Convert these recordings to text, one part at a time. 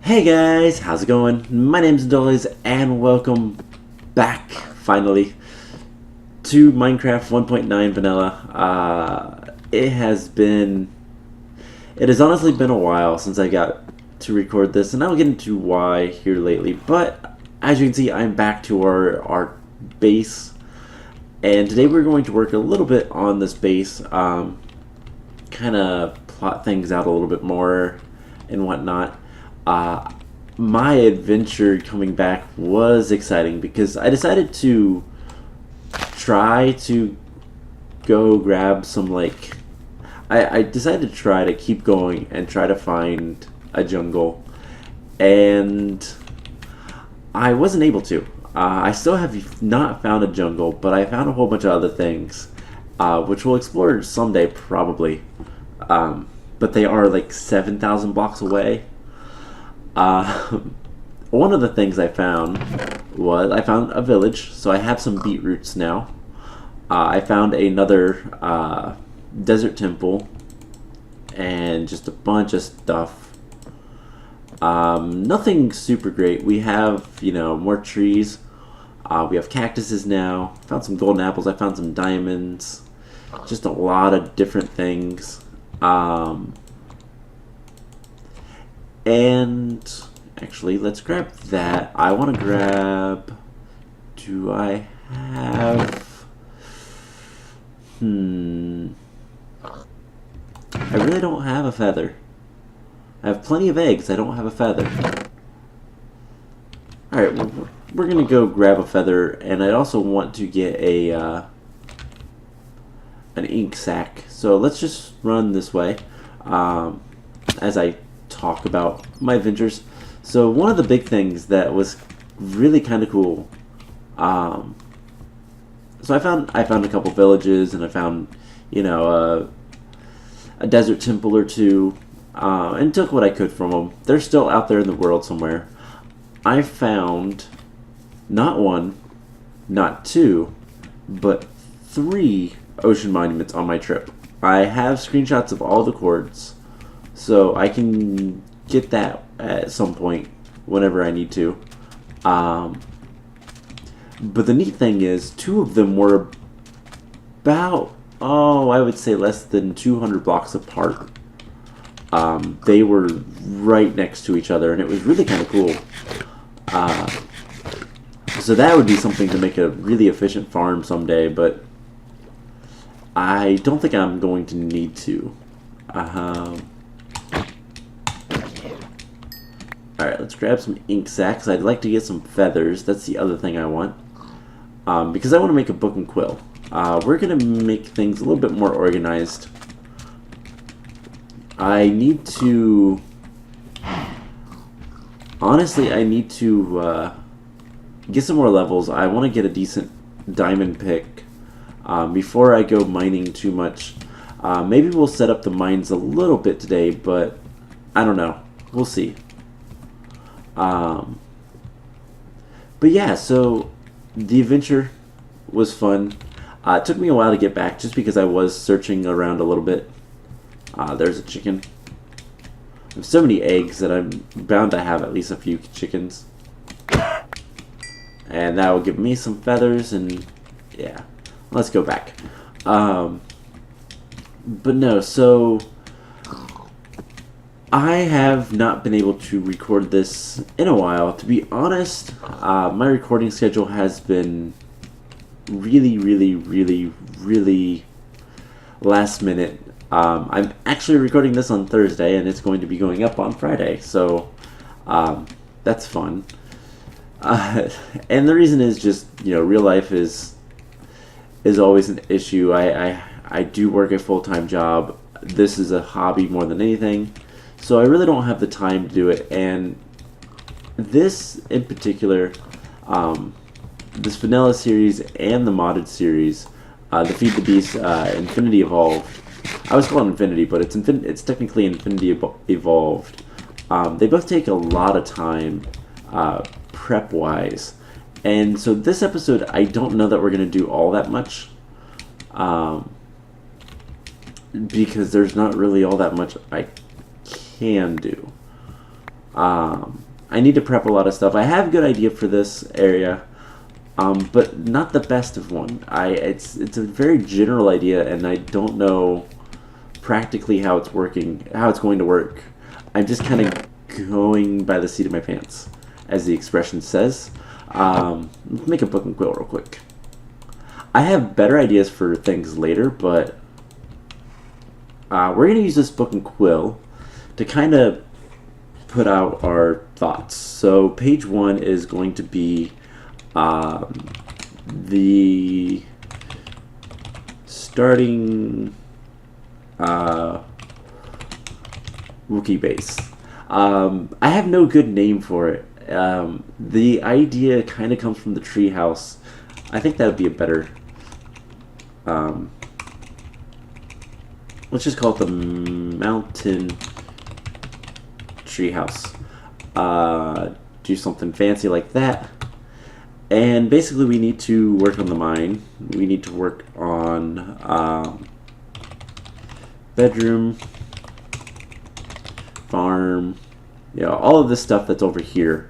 Hey guys, how's it going? My name's Dollies and welcome back, finally, to Minecraft 1.9 Vanilla. It has honestly been a while since I got to record this, and I'll get into why here lately, but as you can see, I'm back to our base, and today we're going to work a little bit on this base, kind of plot things out a little bit more and whatnot. My adventure coming back was exciting because I decided to try to go grab some, like, I decided to try to keep going and try to find a jungle, and I wasn't able to. I still have not found a jungle, but I found a whole bunch of other things, which we'll explore someday probably. But they are like 7,000 blocks away. One of the things I found was I found a village, so I have some beetroots now. I found another desert temple and just a bunch of stuff. Nothing super great. We have, more trees. We have cactuses now. Found some golden apples. I found some diamonds. Just a lot of different things. And actually, let's grab that. I want to grab... Do I have... I really don't have a feather. I have plenty of eggs. I don't have a feather. Alright, we're going to go grab a feather, and I also want to get an ink sac. So let's just run this way as I talk about my adventures. So one of the big things that was really kind of cool, so I found a couple villages, and I found a desert temple or two, and took what I could from them. They're still out there in the world somewhere. I found not one, not two, but 3 ocean monuments on my trip. I have screenshots of all the cords, so I can get that at some point whenever I need to. But the neat thing is, 2 of them were about, I would say less than 200 blocks apart. They were right next to each other, and it was really kind of cool. So that would be something to make a really efficient farm someday, but I don't think I'm going to need to. Alright, let's grab some ink sacs. I'd like to get some feathers. That's the other thing I want. Because I want to make a book and quill. We're going to make things a little bit more organized. Honestly, I need to get some more levels. I want to get a decent diamond pick before I go mining too much. Maybe we'll set up the mines a little bit today, but I don't know. We'll see. But yeah, so the adventure was fun. It took me a while to get back just because I was searching around a little bit. There's a chicken. I have so many eggs that I'm bound to have at least a few chickens. And that will give me some feathers, and yeah. Let's go back. But no, so I have not been able to record this in a while. To be honest, my recording schedule has been really last minute. I'm actually recording this on Thursday, and it's going to be going up on Friday, so that's fun. And the reason is just, real life is always an issue. I do work a full-time job. This is a hobby more than anything, so I really don't have the time to do it. And this in particular, this vanilla series and the modded series, the Feed the Beast Infinity Evolved. I was calling Infinity, but it's technically Infinity Evolved. They both take a lot of time prep-wise. And so this episode, I don't know that we're going to do all that much. Because there's not really all that much I can do. I need to prep a lot of stuff. I have a good idea for this area, but not the best of one. It's a very general idea, and I don't know practically how it's working, how it's going to work. I'm just kind of going by the seat of my pants, as the expression says. Let's make a book and quill real quick. I have better ideas for things later, but we're going to use this book and quill to kind of put out our thoughts. So page 1 is going to be the starting Wookiee base. I have no good name for it. The idea kind of comes from the treehouse. I think that would be a better. Let's just call it the mountain treehouse. Do something fancy like that. And basically, we need to work on the mine. We need to work on bedroom, farm, all of this stuff that's over here.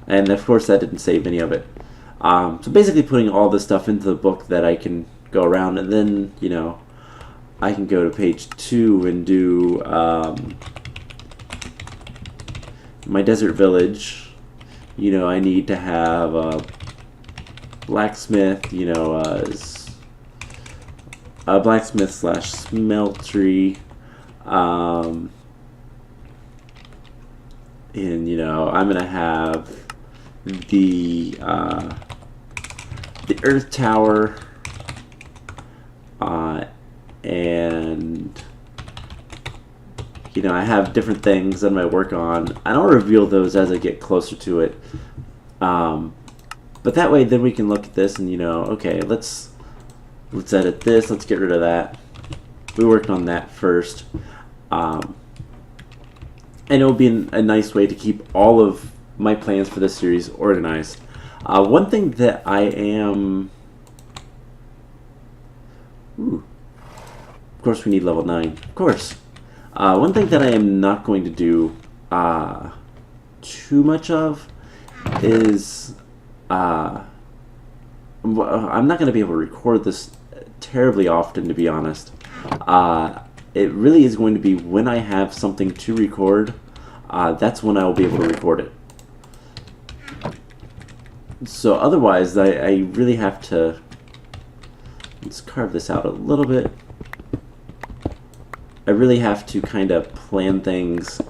And of course, that didn't save any of it. So basically, putting all this stuff into the book that I can go around, and then I can go to page 2 and do my desert village. I need to have a blacksmith, a blacksmith / smeltery, and I'm gonna have the earth tower, and I have different things that I might work on. I don't reveal those as I get closer to it, but that way then we can look at this and okay, let's edit this, let's get rid of that. We worked on that first, and it will be a nice way to keep all of my plans for this series organized. One thing that I am... Ooh. Of course we need level 9. Of course. One thing that I am not going to do too much of is... I'm not going to be able to record this terribly often, to be honest. It really is going to be when I have something to record, that's when I will be able to record it. So otherwise, I really have to... Let's carve this out a little bit. I really have to kind of plan things,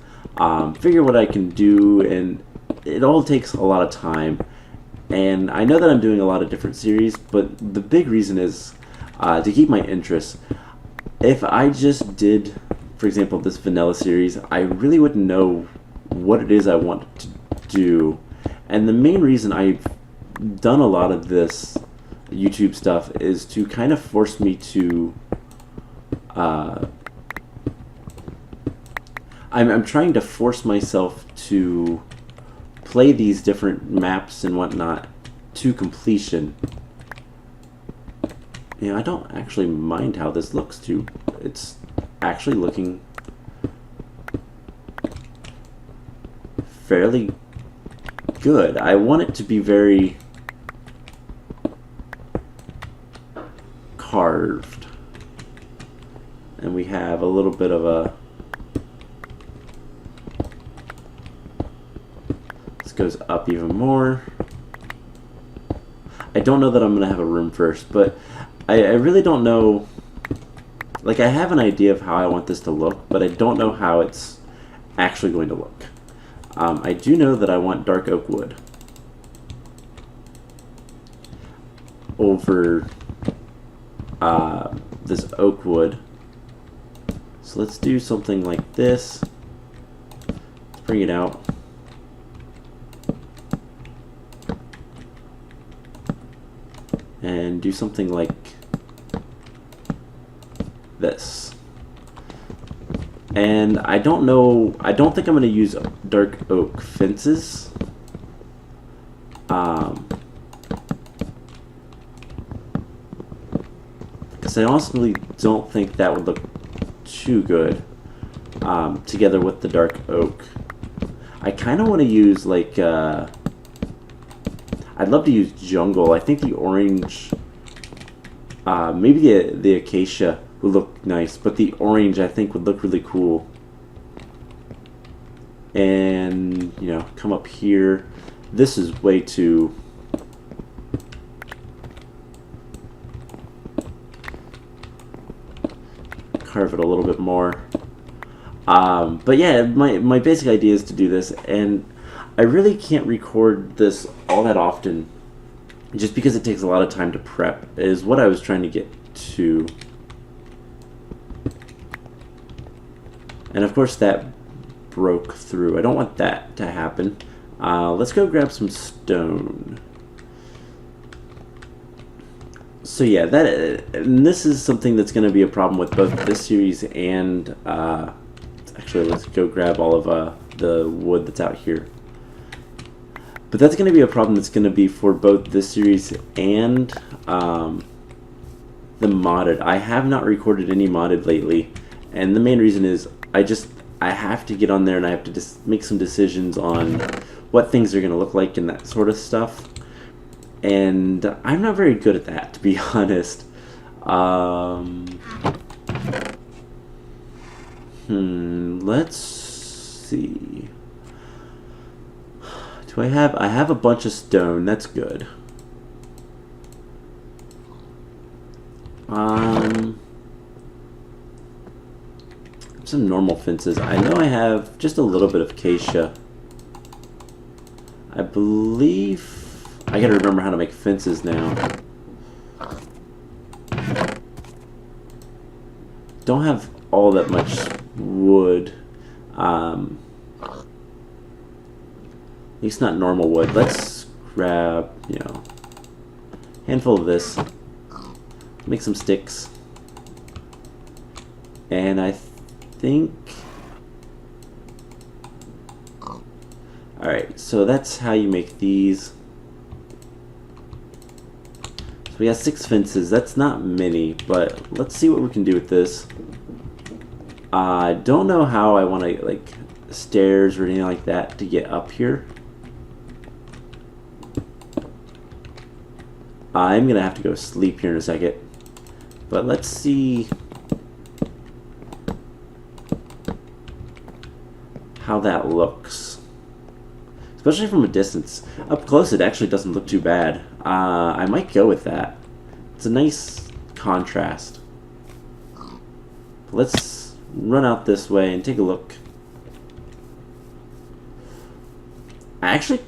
figure what I can do, and it all takes a lot of time. And I know that I'm doing a lot of different series, but the big reason is to keep my interest. If I just did, for example, this vanilla series, I really wouldn't know what it is I want to do. And the main reason I've done a lot of this YouTube stuff is to kind of force me to... I'm trying to force myself to play these different maps and whatnot to completion. I don't actually mind how this looks too. It's actually looking fairly good. I want it to be very carved. And we have a little bit of a... This goes up even more. I don't know that I'm going to have a room first, but I really don't know. Like, I have an idea of how I want this to look, but I don't know how it's actually going to look. I do know that I want dark oak wood over this oak wood. So let's do something like this. Let's bring it out. And do something like this. And I don't know, I don't think I'm going to use dark oak fences. Because I honestly don't think that would look too good together with the dark oak. I kind of want to use, like, I'd love to use jungle. I think the orange, maybe the acacia would look nice, but the orange I think would look really cool. And, you know, come up here. This is way too... carve it a little bit more. But yeah, my basic idea is to do this, and I really can't record this all that often just because it takes a lot of time to prep, is what I was trying to get to. And of course that broke through. I don't want that to happen. Let's go grab some stone. So yeah, and this is something that's going to be a problem with both this series and actually, let's go grab all of the wood that's out here. But that's going to be a problem that's going to be for both this series and the modded. I have not recorded any modded lately, and the main reason is I have to get on there and I have to just make some decisions on what things are going to look like and that sort of stuff. And I'm not very good at that, to be honest. Let's see. Do I have a bunch of stone. That's good. Some normal fences. I know I have just a little bit of acacia. I believe I gotta remember how to make fences now. Don't have all that much wood. At least not normal wood. Let's grab, you know, a handful of this. Make some sticks. And I think... Alright, so that's how you make these. So we got 6 fences. That's not many, but let's see what we can do with this. I don't know how I want to, like, stairs or anything like that to get up here. I'm gonna have to go sleep here in a second. But let's see how that looks. Especially from a distance. Up close it actually doesn't look too bad. I might go with that. It's a nice contrast. Let's run out this way and take a look. Actually,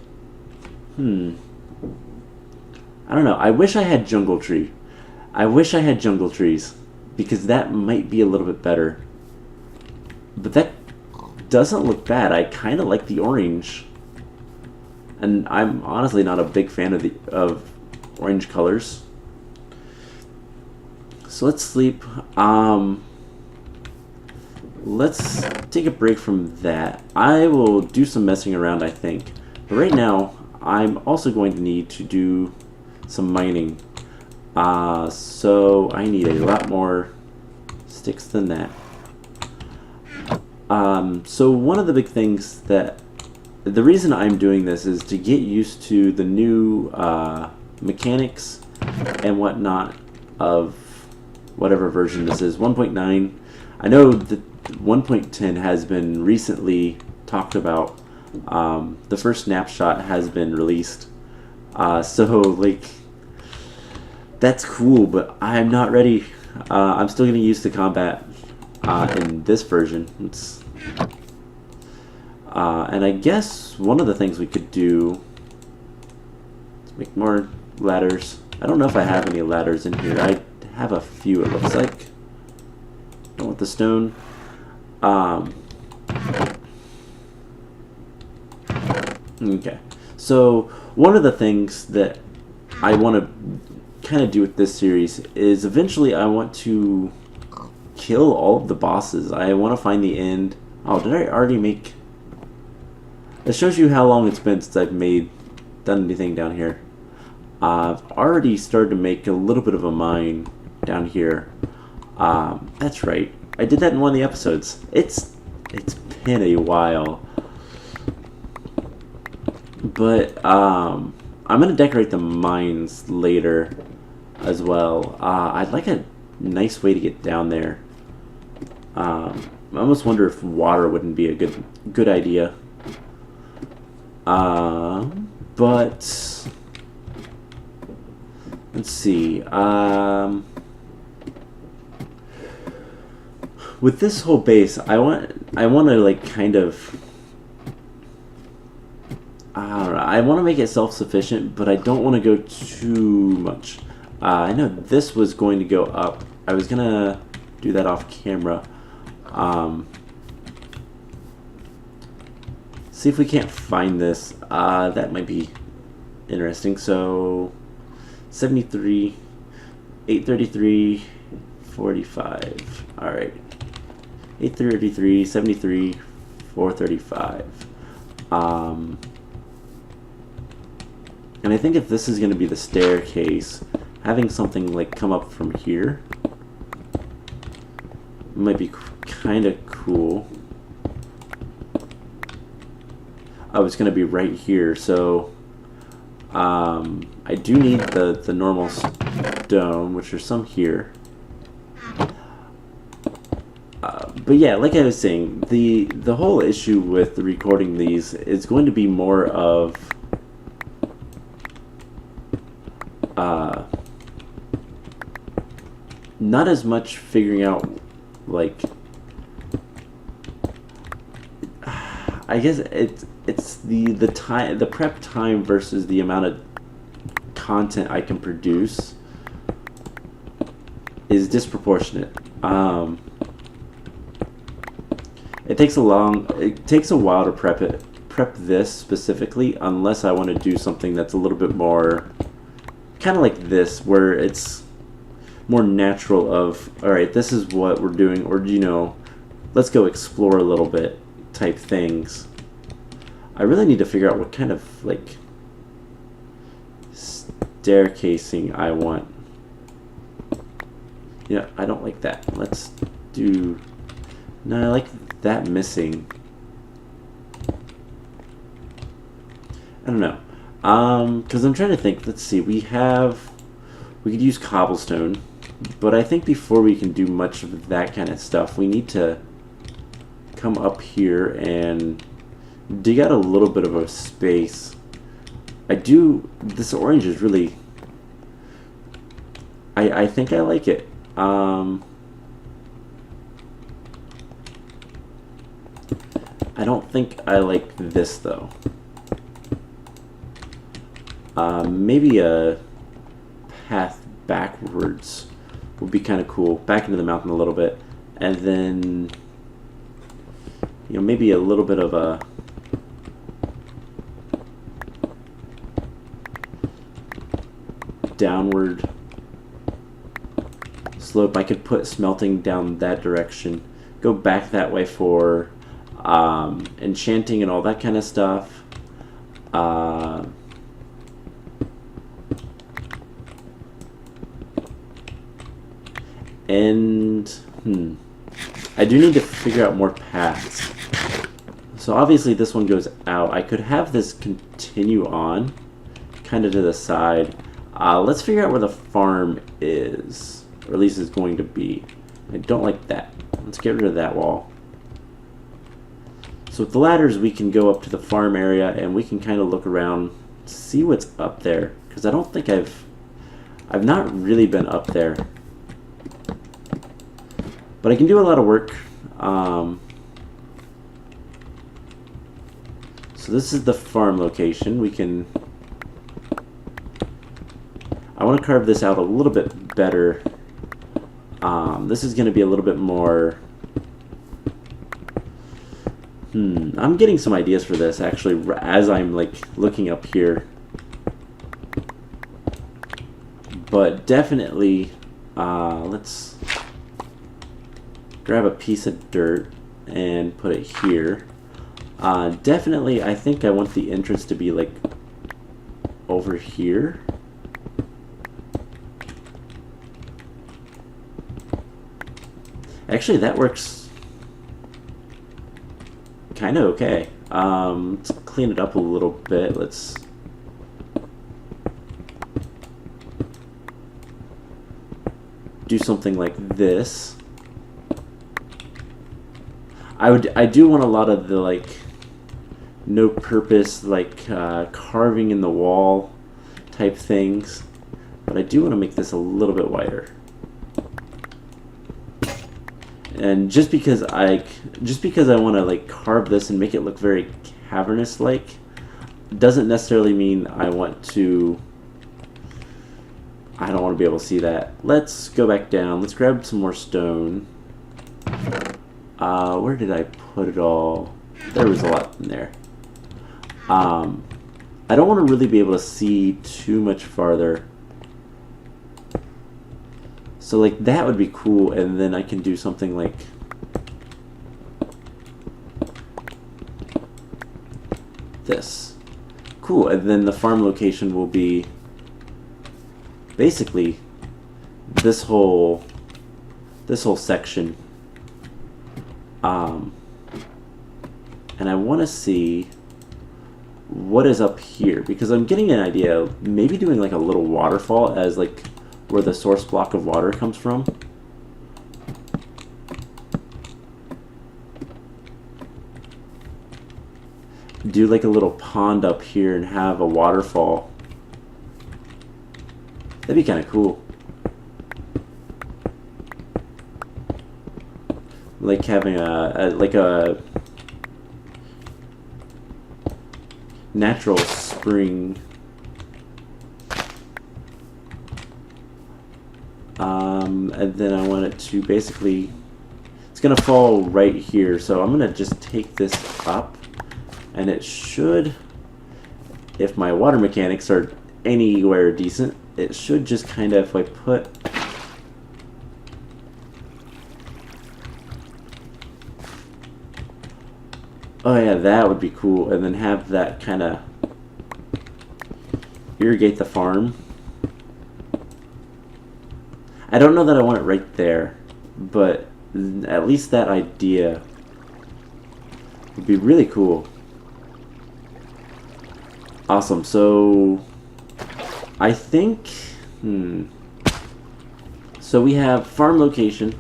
I don't know. I wish I had jungle tree. I wish I had jungle trees, because that might be a little bit better. But that doesn't look bad. I kind of like the orange. And I'm honestly not a big fan of orange colors. So let's sleep. Let's take a break from that. I will do some messing around, I think. But right now, I'm also going to need to do some mining. So I need a lot more sticks than that. So one of the big things that... The reason I'm doing this is to get used to the new mechanics and whatnot of whatever version this is. 1.9. I know that 1.10 has been recently talked about. The first snapshot has been released. So, like, that's cool, but I'm not ready. I'm still getting used to combat in this version. And I guess one of the things we could do is make more ladders. I don't know if I have any ladders in here. I have a few, it looks like. Don't want the stone. Okay. So one of the things that I want to kind of do with this series is eventually I want to kill all of the bosses. I want to find the end. Oh, did I already make... It shows you how long it's been since I've done anything down here. I've already started to make a little bit of a mine down here. That's right. I did that in one of the episodes. It's been a while. But I'm gonna decorate the mines later as well. I'd like a nice way to get down there. I almost wonder if water wouldn't be a good idea. But let's see. With this whole base, I want to like kind of. I don't know. I want to make it self-sufficient, but I don't want to go too much. I know this was going to go up. I was gonna do that off camera. See if we can't find this. That might be interesting. So 73, 833, 45. All right. 833, 73, 435. And I think if this is going to be the staircase, having something like come up from here might be kind of cool. Oh, it's going to be right here, so I do need the normal stone, which are some here. But yeah, like I was saying, the whole issue with recording these is going to be more of not as much figuring out, like, I guess it's the time, the prep time versus the amount of content I can produce is disproportionate. It takes a while to prep this specifically, unless I want to do something that's a little bit more kind of like this, where it's more natural of, all right, this is what we're doing, or, you know, let's go explore a little bit type things. I really need to figure out what kind of, like, staircasing I want. Yeah, I don't like that. Let's do... No, I like that missing. I don't know. Because I'm trying to think. Let's see. We could use cobblestone, but I think before we can do much of that kind of stuff, we need to come up here and dig out a little bit of a space. This orange is really, I think I like it. I don't think I like this though. Maybe a path backwards would be kind of cool. Back into the mountain a little bit, and then, you know, maybe a little bit of a downward slope. I could put smelting down that direction, go back that way for enchanting and all that kind of stuff. And I do need to figure out more paths. So obviously this one goes out. I could have this continue on kind of to the side. Let's figure out where the farm is, or at least is going to be. I don't like that. Let's get rid of that wall. So with the ladders, we can go up to the farm area and we can kind of look around, see what's up there. Because I don't think I've not really been up there. But I can do a lot of work. So this is the farm location. I want to carve this out a little bit better. This is going to be a little bit more... I'm getting some ideas for this, actually, as I'm, like, looking up here. But definitely, let's grab a piece of dirt and put it here. Definitely, I think I want the entrance to be, like, over here. Actually, that works kind of okay. Let's clean it up a little bit. Let's do something like this. I do want a lot of the like no purpose like carving in the wall type things, but I do want to make this a little bit wider. And just because I want to like carve this and make it look very cavernous like, doesn't necessarily mean I don't want to be able to see that. Let's go back down. Let's grab some more stone. Where did I put it all? There was a lot in there. I don't want to really be able to see too much farther. So like that would be cool, and then I can do something like this. Cool, and then the farm location will be basically this whole section. And I want to see what is up here, because I'm getting an idea of maybe doing like a little waterfall as like where the source block of water comes from. Do like a little pond up here and have a waterfall. That'd be kind of cool. Like having a natural spring. And then I want it to basically, it's gonna fall right here, so I'm gonna just take this up, and it should, if my water mechanics are anywhere decent, it should just kind of, if I put oh yeah, that would be cool, and then have that kind of irrigate the farm. I don't know that I want it right there, but at least that idea would be really cool. Awesome, so I think, so we have farm location.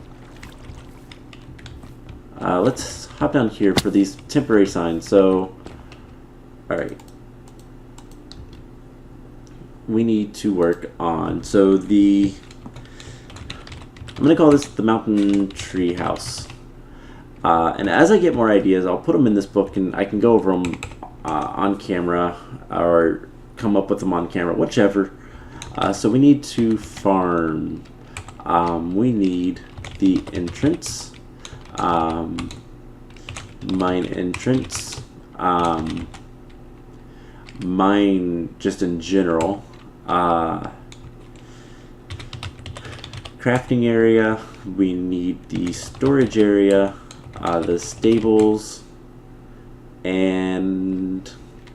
Let's hop down here for these temporary signs. So, alright. We need to work on, so I'm going to call this the Mountain Tree House. And as I get more ideas, I'll put them in this book, and I can go over them on camera, or come up with them on camera, whichever. So we need to farm. We need the entrance, mine entrance, mine just in general, crafting area. We need the storage area, the stables, and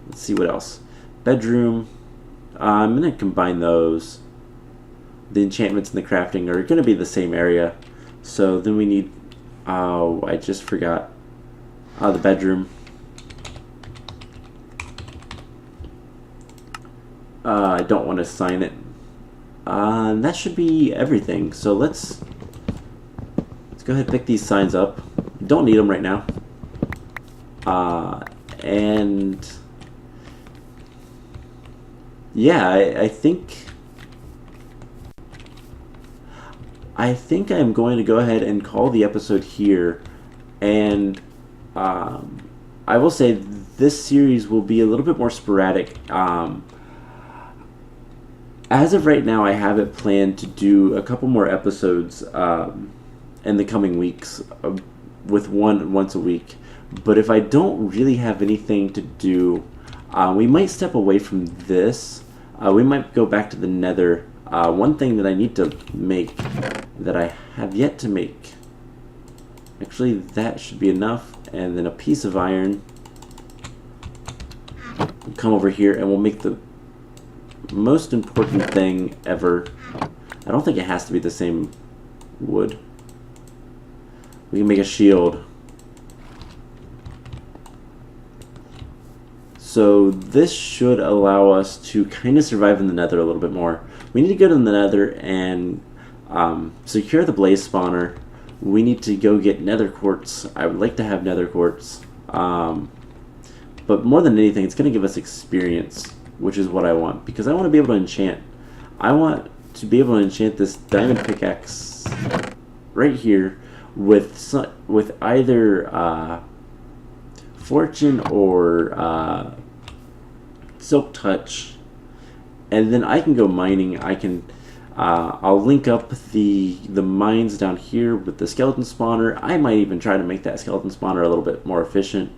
let's see what else. Bedroom. I'm going to combine those. The enchantments and the crafting are going to be the same area. So then we need, oh, I just forgot, the bedroom. I don't want to sign it. And that should be everything. So let's go ahead and pick these signs up. Don't need them right now. And yeah, I think I'm going to go ahead and call the episode here. And I will say this series will be a little bit more sporadic. As of right now, I have it planned to do a couple more episodes in the coming weeks, with once a week. But if I don't really have anything to do, we might step away from this. We might go back to the Nether. One thing that I need to make that I have yet to make. Actually, that should be enough. And then a piece of iron. We'll come over here and we'll make the most important thing ever. I don't think it has to be the same wood. We can make a shield. So this should allow us to kind of survive in the nether a little bit more. We need to go to the nether and secure the blaze spawner. We need to go get nether quartz. I would like to have nether quartz. But more than anything, it's going to give us experience, which is what I want. Because I want to be able to enchant. I want to be able to enchant this diamond pickaxe right here with either fortune or silk touch, and then I can go mining. I'll link up the mines down here with the skeleton spawner. I might even try to make that skeleton spawner a little bit more efficient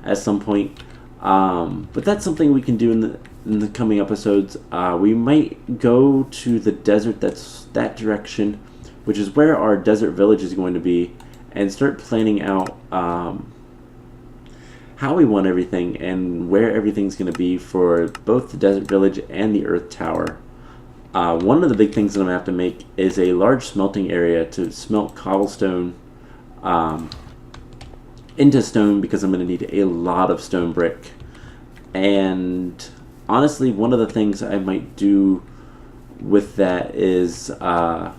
at some point. But that's something we can do in the coming episodes. We might go to the desert that's that direction, which is where our desert village is going to be, and start planning out how we want everything and where everything's going to be for both the desert village and the earth tower. One of the big things that I'm going to have to make is a large smelting area to smelt cobblestone into stone, because I'm going to need a lot of stone brick. And honestly, one of the things I might do with that is I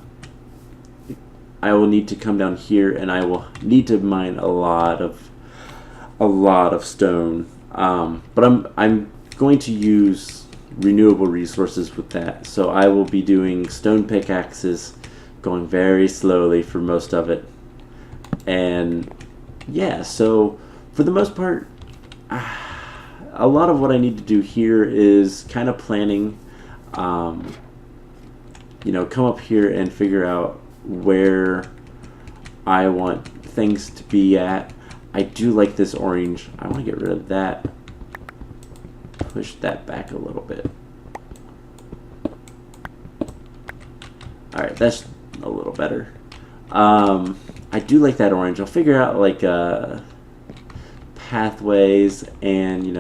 will need to come down here and I will need to mine a lot of stone. But I'm going to use renewable resources with that. So I will be doing stone pickaxes, going very slowly for most of it. And yeah, so for the most part, a lot of what I need to do here is kind of planning, come up here and figure out where I want things to be at. I do like this orange. I want to get rid of that. Push that back a little bit. Alright, that's a little better. I do like that orange. I'll figure out like pathways, and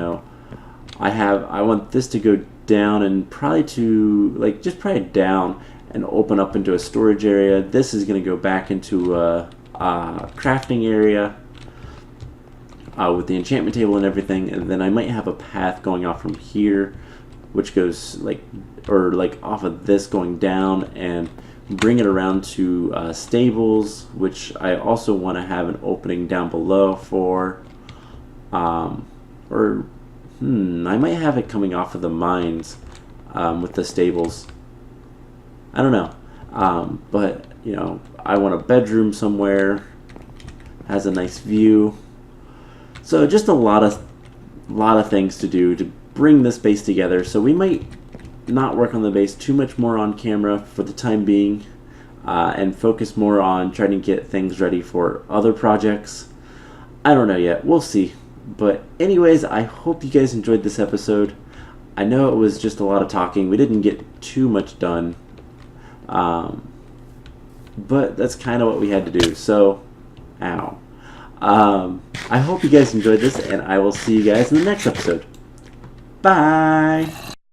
I want this to go down and probably probably down and open up into a storage area. This is going to go back into a crafting area with the enchantment table and everything, and then I might have a path going off from here, which goes off of this going down and bring it around to stables, which I also want to have an opening down below for, I might have it coming off of the mines with the stables. I don't know, but I want a bedroom somewhere, has a nice view. So just a lot of things to do to bring this base together. So we might not work on the base too much more on camera for the time being, and focus more on trying to get things ready for other projects. I don't know yet. We'll see. But anyways, I hope you guys enjoyed this episode. I know it was just a lot of talking. We didn't get too much done. But that's kind of what we had to do. So, ow. I hope you guys enjoyed this, and I will see you guys in the next episode. Bye!